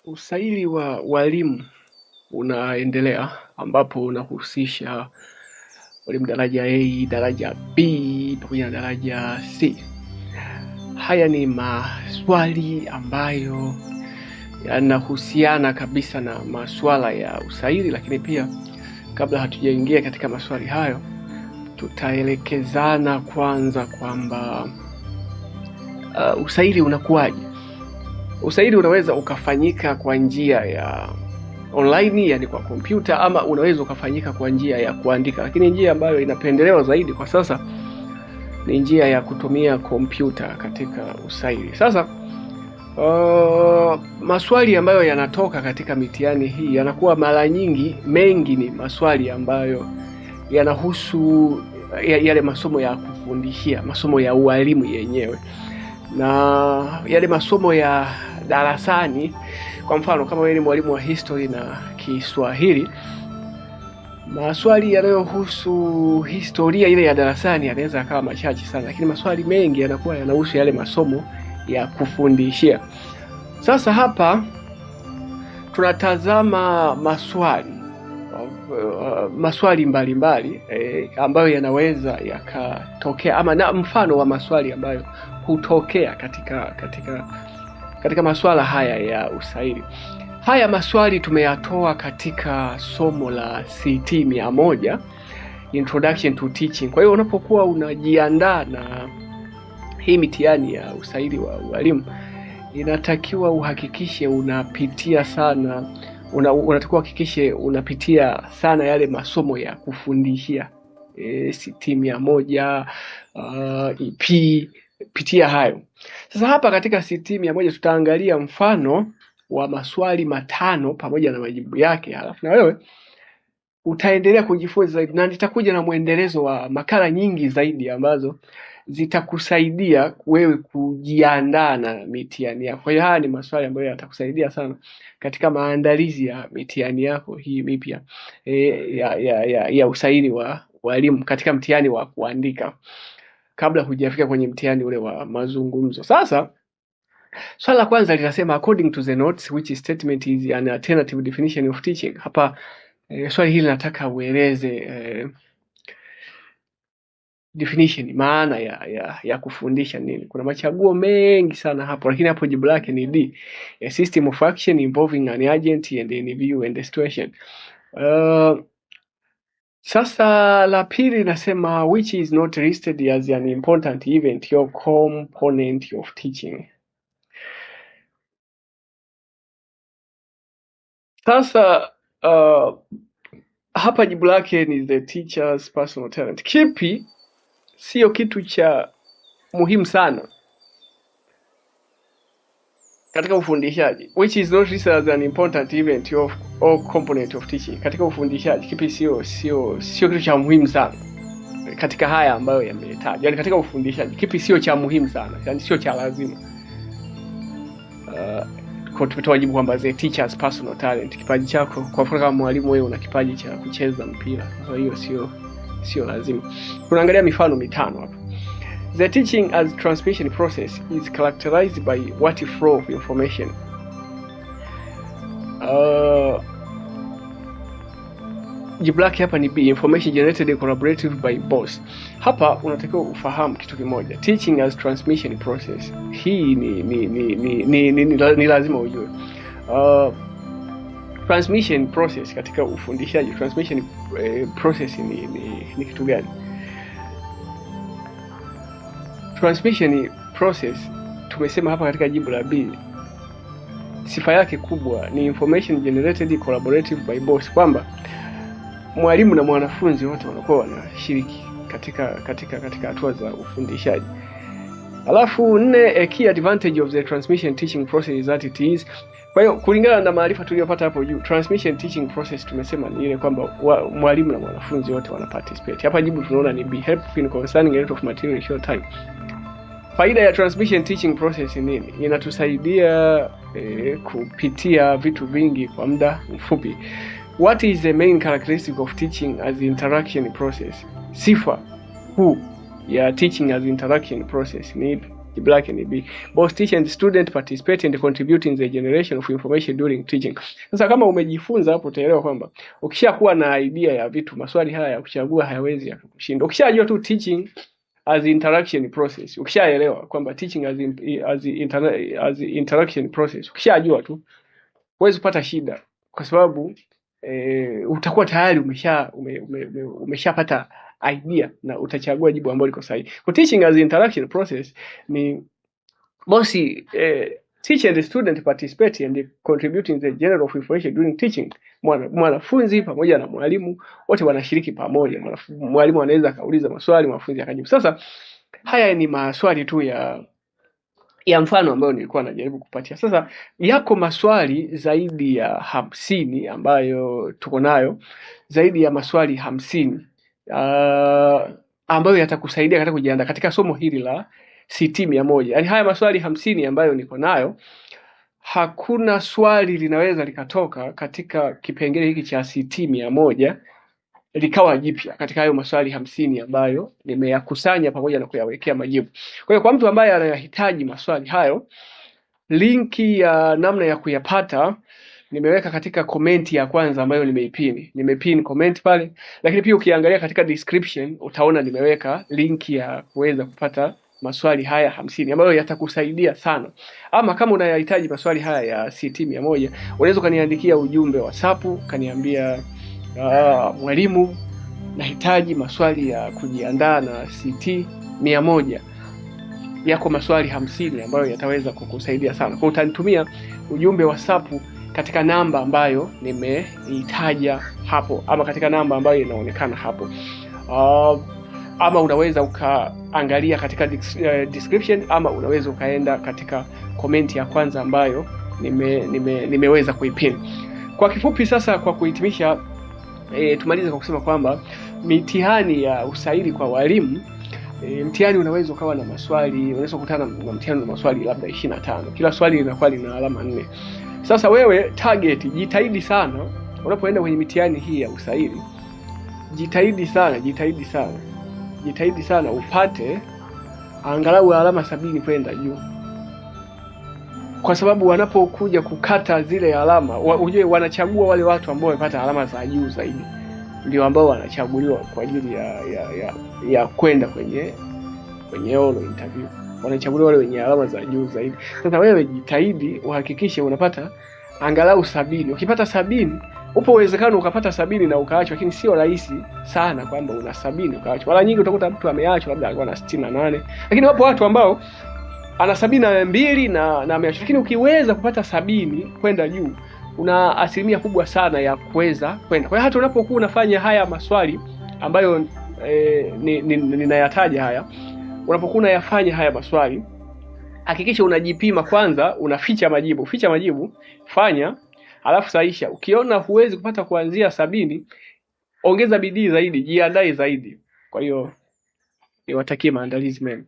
Usaili wa walimu unaendelea ambapo unahusisha walimu daraja A, daraja B pamoja na daraja C. Haya ni maswali ambayo yanahusiana kabisa na masuala ya usaili, lakini pia kabla hatujaingia katika maswali hayo, tutaelekezana kwanza kwamba usaili unakuwaje. Usaili unaweza ukafanyika kwa njia ya online, yani kwa kompyuta, ama unaweza ukafanyika kwa njia ya kuandika, lakini njia ambayo inapendelewa zaidi kwa sasa ni njia ya kutumia kompyuta katika usaili. Sasa maswali ambayo yanatoka katika mitihani hii yanakuwa mara nyingi mengi ni maswali ambayo yanahusu yale masomo ya kufundishia, masomo ya ualimu yenyewe, na yale masomo ya darasani. Kwa mfano, kama wewe ni mwalimu wa history na Kiswahili, maswali yanayohusu historia ile ya darasani yanaweza yakawa machache sana, lakini maswali mengi yanakuwa yanahusu yale masomo ya kufundishia. Sasa hapa tunatazama maswali mbalimbali ambayo yanaweza yakatokea, ama na mfano wa maswali ambayo hutokea katika masuala haya ya usaili. Haya maswali tumeyatoa katika somo la CT 100, Introduction to Teaching. Kwa hiyo unapokuwa unajiandaa na hii mitihani ya usaili wa walimu, inatakiwa uhakikishe unapitia sana, unatakiwa uhakikishe unapitia sana yale masomo ya kufundishia, CT 100, EP, pitia hayo. Sasa hapa katika CT 100 tutaangalia mfano wa maswali 5 pamoja na majibu yake, halafu na wewe utaendelea kujifunza zaidi, na nitakuja na mwendelezo wa makala nyingi zaidi ambazo zitakusaidia wewe kujiandaa na mitihani yako. Kwa hiyo haya ni maswali ambayo yatakusaidia sana katika maandalizi ya mitihani yako hii mipya ya usaili wa walimu katika mtihani wa kuandika, kabla hujafika kwenye mtihani ule wa mazungumzo. Sasa swali la kwanza linasema according to the notes which statement is an alternative definition of teaching. Hapa swali hili nataka ueleze definition, maana ya kufundisha nini. Kuna machaguo mengi sana hapo, lakini hapo jibu lake ni D, a system of action involving an agent and an view and a situation. Sasa la pili nasema which is not listed as an important event or component of teaching. Sasa hapa jibu lake ni the teacher's personal talent. Kipi sio kitu cha muhimu sana katika ufundishaji? Which is not listed as an important event or component of teaching. Katika ufundishaji kipi sio kitu cha muhimu sana katika haya ambayo yametajwa? Yaani katika ufundishaji kipi sio cha muhimu sana, yaani sio cha lazima? Kwa tumetoa jibu kwamba the teacher's personal talent, kipaji chako. Kwa mfano kama mwalimu wewe una kipaji cha kucheza mpira, kwa hiyo sio lazima. Tunaangalia mifano 5 hapa. The teaching as transmission process is characterized by what flow of information. Jibu lake hapa ni B, information generated collaborative by both. Hapa unatakiwa ufahamu kitu kimoja, teaching as transmission process. Hii ni lazima ujue. Transmission process katika ufundishaji, transmission process ni kitu gani? Transmission process tumesema hapa katika jibu la B, sifa yake kubwa ni information generated collaborative by both, kwamba mwalimu na mwanafunzi wote wanakuwa wanashiriki katika hatua za ufundishaji. Alafu 4, a key advantage of the transmission teaching process is that it is. Kwa hiyo kulingana na maarifa tuliyopata hapo juu, transmission teaching process tumesema ni ile kwamba mwalimu na mwanafunzi wote wana participate. Hapa jibu tunaona ni B, helpful in concerning a lot of material in short time. Faida ya transmission teaching process ni nini? Inatusaidia kupitia vitu vingi kwa muda mfupi. What is the main characteristic of teaching as interaction process? Sifa kuu ya teaching as interaction process ni Jibu lake ni B. Both teacher and student participate and contribute in the generation of information during teaching. Sasa kama umejifunza hapo utaelewa kwamba ukishakuwa na idea ya vitu, maswali haya ya kuchagua hayawezi yakakushinda. Ukishajua tu teaching as interaction process, ukishaelewa kwamba teaching as interaction process, ukishajua tu huwezi kupata shida, kwa sababu utakuwa tayari umeshapata idea na utachagua jibu ambalo liko sahihi. For teaching as interaction process ni bosi teacher and the student participate and contribute in the general of information during teaching. Mwanafunzi pamoja na mwalimu wote wanashiriki pamoja. Mwalimu anaweza kauliza maswali, mwanafunzi akajibu. Sasa haya ni maswali tu ya mfano ambayo nilikuwa najaribu kupatia. Sasa yako maswali zaidi ya 50 ambayo tuko nayo, zaidi ya maswali 50 ambayo yatakusaidia katika kujiandaa katika somo hili la CT 100. Yaani haya maswali 50 ambayo niko nayo, hakuna swali linaweza likatoka katika kipengele hiki cha CT 100 likawa jipya katika hayo maswali 50 ambayo nimeyakusanya pamoja na kuyawekea majibu. Kwa hiyo kwa mtu ambaye anayahitaji maswali hayo, linki ya namna ya kuyapata nimeweka katika komenti ya kwanza ambayo nimepin comment pale, lakini pia ukiangalia katika description utaona nimeweka linki ya kuweza kupata maswali haya 50 ambayo yatakusaidia sana. Ama kama unayahitaji maswali haya ya CT 100, unaweza kaniandikia ujumbe wa WhatsApp, kaniambia mwalimu, nahitaji maswali ya kujiandaa na CT 100. Yako maswali 50 ambayo yataweza kukusaidia sana. Kwa utanitumia ujumbe wa WhatsApp katika namba ambayo nimeitaja hapo, ama katika namba ambayo inaonekana hapo. Ama unaweza ukaangalia katika description, ama unaweza ukaenda katika komenti ya kwanza ambayo nimeweza kuipin. Kwa kifupi sasa, kwa kuhitimisha, tumalize kwa kusema kwamba mitihani ya usaili kwa walimu, mtihani unaweza ukawa na maswali, unaweza kukutana na mtihani na maswali labda 25. Kila swali linakuwa lina alama 4. Sasa wewe target, jitahidi sana unapoenda kwenye mitihani hii ya usaili. Jitahidi sana upate angalau alama 70 kwenda juu. Kwa sababu wanapokuja kukata zile alama, ujue wanachagua wale watu ambao wamepata alama za juu zaidi, ndio ambao wanachaguliwa kwa ajili ya kwenda kwenye oral interview. Wanachaguliwa wale wenye alama za juu zaidi. Sasa wewe jitahidi uhakikishe unapata angalau 70. Ukipata 70, upo uwezekano ukapata 70 na ukaachwa, lakini sio rahisi sana kwamba una 70 ukaachwa. Mara nyingi utakuta mtu ameachwa labda alikuwa na 68, lakini wapo watu ambao ana 72 na ameachwa. Lakini ukiweza kupata 70 kwenda juu, una asilimia kubwa sana ya kuweza kwenda. Kwa hiyo hata unapokuwa unafanya haya maswali ambayo ninayataja haya, unapokuwa unayafanya haya maswali, hakikisha unajipima kwanza, unaficha majibu. Fanya, alafu sahisha. Ukiona huwezi kupata kuanzia 70, ongeza bidii zaidi, jiandae zaidi. Kwa hiyo niwatakie maandalizi mema.